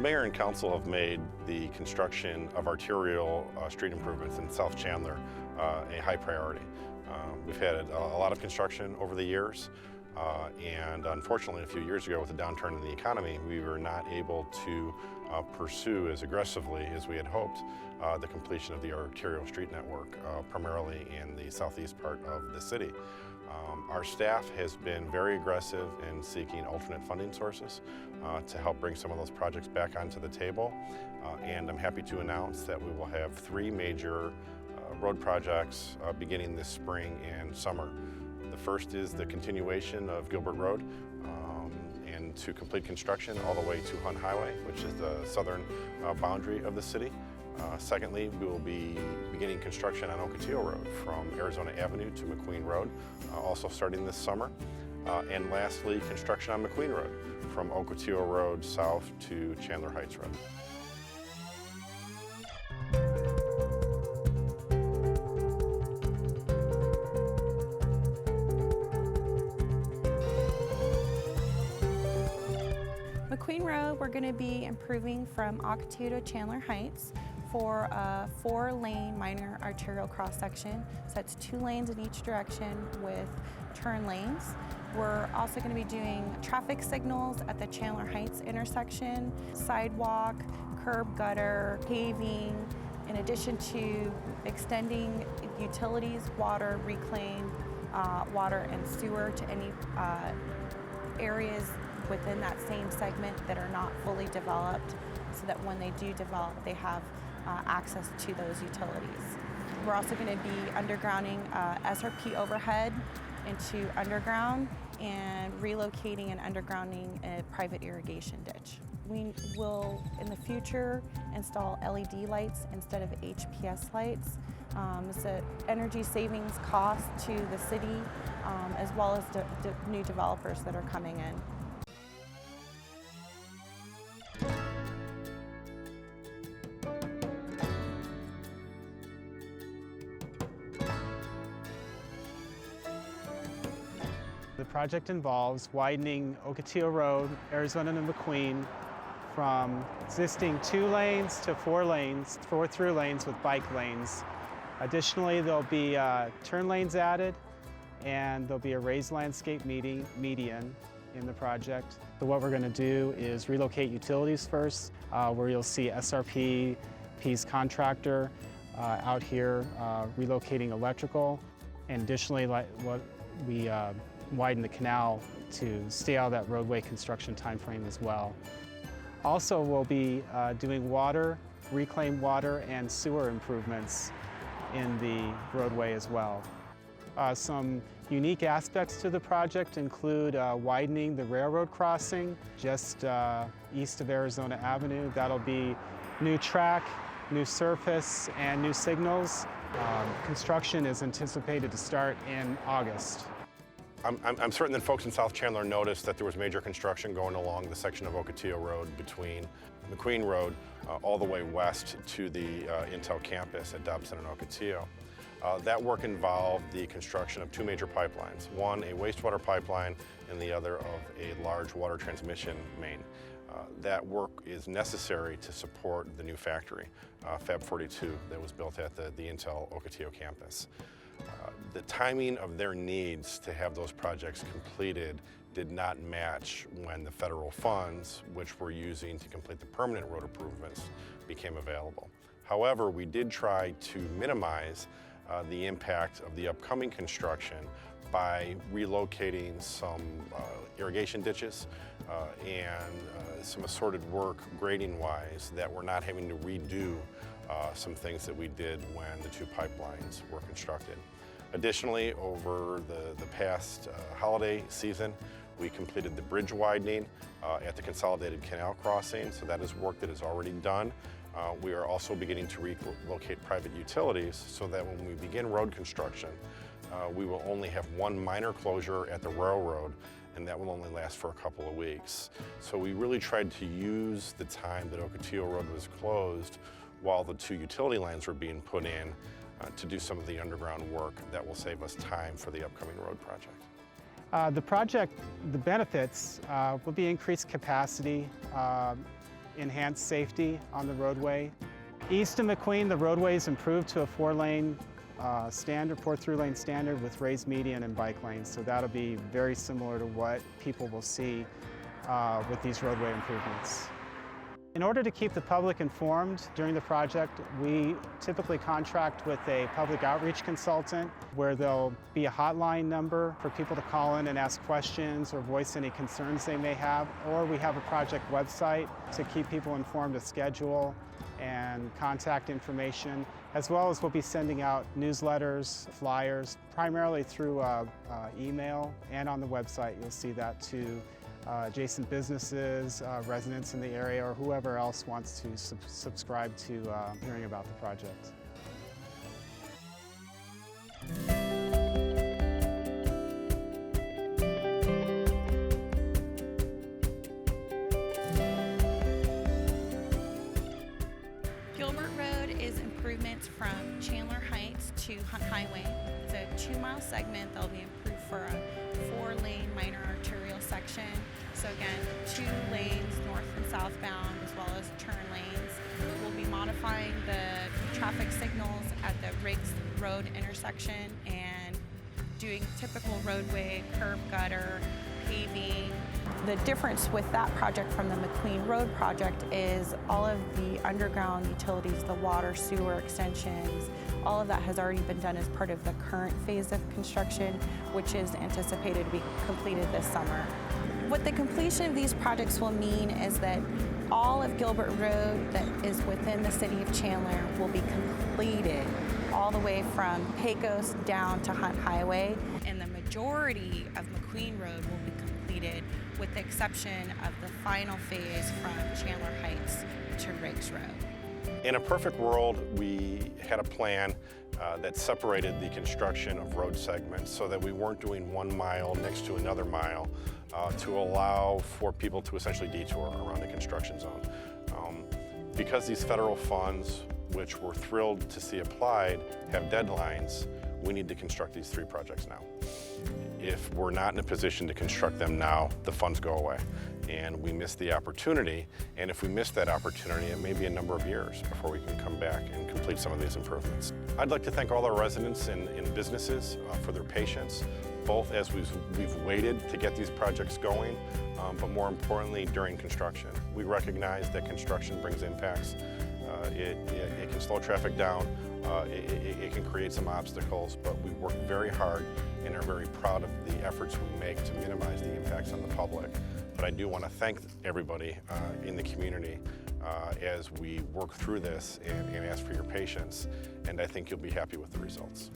mayor and council have made the construction of arterial street improvements in South Chandler a high priority. We've had a lot of construction over the years, and unfortunately a few years ago with the downturn in the economy, we were not able to pursue as aggressively as we had hoped the completion of the arterial street network, primarily in the southeast part of the city. Our staff has been very aggressive in seeking alternate funding sources to help bring some of those projects back onto the table. And I'm happy to announce that we will have 3 major road projects beginning this spring and summer. The first is the continuation of Gilbert Road and to complete construction all the way to Hunt Highway, which is the southern boundary of the city. Secondly, we will be beginning construction on Ocotillo Road from Arizona Avenue to McQueen Road, also starting this summer. And lastly, construction on McQueen Road from Ocotillo Road south to Chandler Heights Road. McQueen Road, we're going to be improving from Ocotillo to Chandler Heights for a 4-lane minor arterial cross-section. So that's 2 lanes in each direction with turn lanes. We're also going to be doing traffic signals at the Chandler Heights intersection, sidewalk, curb gutter, paving, in addition to extending utilities, water, reclaim, water and sewer to any areas within that same segment that are not fully developed, so that when they do develop, they have access to those utilities. We're also going to be undergrounding SRP overhead into underground and relocating and undergrounding a private irrigation ditch. We will, in the future, install LED lights instead of HPS lights. It's an energy savings cost to the city, as well as new developers that are coming in. The project involves widening Ocotillo Road, Arizona to McQueen, from existing 2 lanes to 4 lanes, 4 through lanes with bike lanes. Additionally, there'll be turn lanes added, and there'll be a raised landscape median in the project. So what we're going to do is relocate utilities first, where you'll see SRP's contractor out here relocating electrical, and additionally, we widen the canal to stay out of that roadway construction timeframe as well. Also, we'll be doing water, reclaimed water, and sewer improvements in the roadway as well. Some unique aspects to the project include widening the railroad crossing just east of Arizona Avenue. That'll be new track, new surface, and new signals. Construction is anticipated to start in August. I'm certain that folks in South Chandler noticed that there was major construction going along the section of Ocotillo Road between McQueen Road all the way west to the Intel campus at Dobson and Ocotillo. That work involved the construction of 2 major pipelines, one a wastewater pipeline and the other of a large water transmission main. That work is necessary to support the new factory, Fab 42, that was built at the Intel Ocotillo campus. The timing of their needs to have those projects completed did not match when the federal funds, which we're using to complete the permanent road improvements, became available. However, we did try to minimize the impact of the upcoming construction by relocating some irrigation ditches and some assorted work grading-wise that we're not having to redo some things that we did when the 2 pipelines were constructed. Additionally, over the past holiday season, we completed the bridge widening at the Consolidated Canal Crossing, so that is work that is already done. We are also beginning to relocate private utilities so that when we begin road construction, we will only have 1 minor closure at the railroad, and that will only last for a couple of weeks. So we really tried to use the time that Ocotillo Road was closed while the 2 utility lines were being put in to do some of the underground work that will save us time for the upcoming road project. The benefits will be increased capacity, enhance safety on the roadway. East of McQueen, the roadway is improved to a 4-lane standard, 4-through-lane standard with raised median and bike lanes. So that'll be very similar to what people will see with these roadway improvements. In order to keep the public informed during the project, we typically contract with a public outreach consultant where there'll be a hotline number for people to call in and ask questions or voice any concerns they may have, or we have a project website to keep people informed of schedule and contact information, as well as we'll be sending out newsletters, flyers, primarily through email, and on the website you'll see that to adjacent businesses, residents in the area, or whoever else wants to subscribe to hearing about the project. Gilbert Road is improvements from Chandler Heights to Hunt Highway. It's a 2-mile segment. They'll be improved for a 4-lane minor arterial section. So again, 2 lanes north and southbound, as well as turn lanes. We'll be modifying the traffic signals at the Riggs Road intersection and doing typical roadway, curb gutter, paving. The difference with that project from the McQueen Road project is all of the underground utilities, the water, sewer extensions, all of that has already been done as part of the current phase of construction, which is anticipated to be completed this summer. What the completion of these projects will mean is that all of Gilbert Road that is within the city of Chandler will be completed all the way from Pecos down to Hunt Highway, and the majority of McQueen Road will be completed with the exception of the final phase from Chandler Heights to Riggs Road. In a perfect world, we had a plan that separated the construction of road segments so that we weren't doing 1 mile next to another mile to allow for people to essentially detour around the construction zone. Because these federal funds, which we're thrilled to see applied, have deadlines, we need to construct these 3 projects now. If we're not in a position to construct them now, the funds go away and we miss the opportunity. And if we miss that opportunity, it may be a number of years before we can come back and complete some of these improvements. I'd like to thank all our residents and businesses for their patience, both as we've waited to get these projects going, but more importantly during construction. We recognize that construction brings impacts. It can slow traffic down, it can create some obstacles, but we work very hard and are very proud of the efforts we make to minimize the impacts on the public. But I do want to thank everybody in the community as we work through this and ask for your patience, and I think you'll be happy with the results.